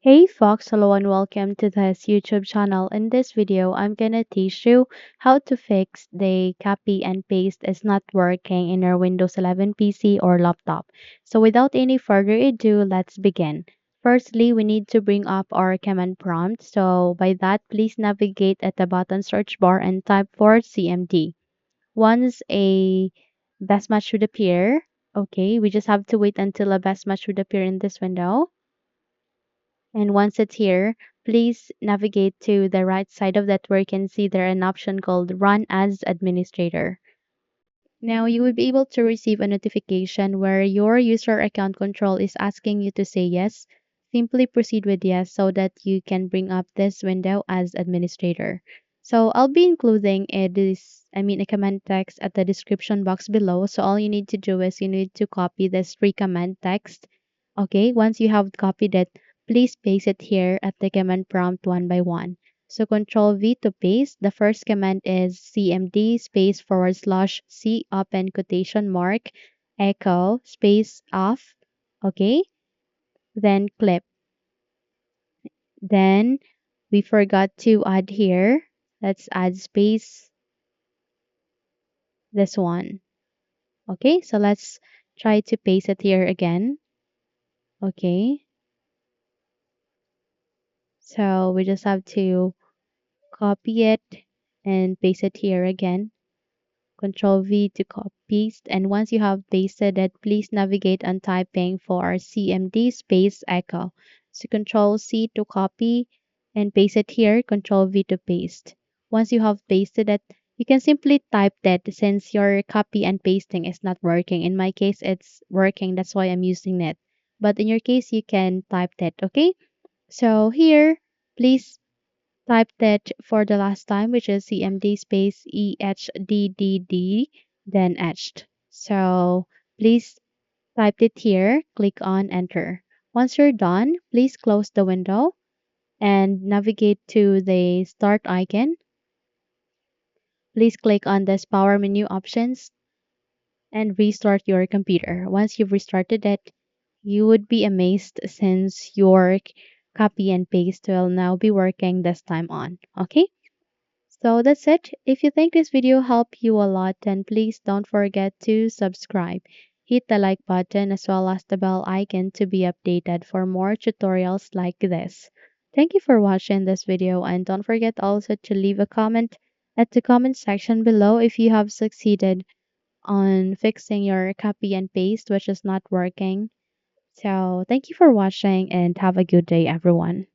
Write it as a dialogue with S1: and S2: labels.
S1: Hey folks, hello and welcome to this YouTube channel. In this video, I'm gonna teach you how to fix the copy and paste is not working in your Windows 11 PC or laptop. So without any further ado, let's begin. Firstly, we need to bring up our command prompt. So by that, please navigate at the bottom search bar and type for CMD. Once a best match should appear, okay, we just have to wait until a best match should appear in this window. And once it's here, please navigate to the right side of that where you can see there an option called Run as Administrator. Now you will be able to receive a notification where your user account control is asking you to say yes. Simply proceed with yes so that you can bring up this window as administrator. So I'll be including a command text at the description box below. So all you need to do is you need to copy this free command text. Okay, once you have copied it, please paste it here at the command prompt one by one. So Control V to paste. The first command is CMD space forward slash C open quotation mark echo space off. Okay. Then clip. Then we forgot to add here. Let's add space this one. Okay. So let's try to paste it here again. Okay. So we just have to copy it and paste it here again. Control V to copy paste, and once you have pasted it, please navigate on typing for CMD space echo. So Control C to copy and paste it here, Control V to paste. Once you have pasted it, you can simply type that since your copy and pasting is not working. In my case, it's working, that's why I'm using it. But in your case, you can type that, okay? So here, please type that for the last time, which is CMD space ehdddh, then etched. So please type it here, click on enter. Once you're done, please close the window and navigate to the start icon. Please click on this power menu options and restart your computer. Once you've restarted it, you would be amazed since your copy and paste will now be working this time on. Okay? So that's it. If you think this video helped you a lot, then please don't forget to subscribe. Hit the like button as well as the bell icon to be updated for more tutorials like this. Thank you for watching this video and don't forget also to leave a comment at the comment section below if you have succeeded on fixing your copy and paste which is not working. So thank you for watching and have a good day everyone.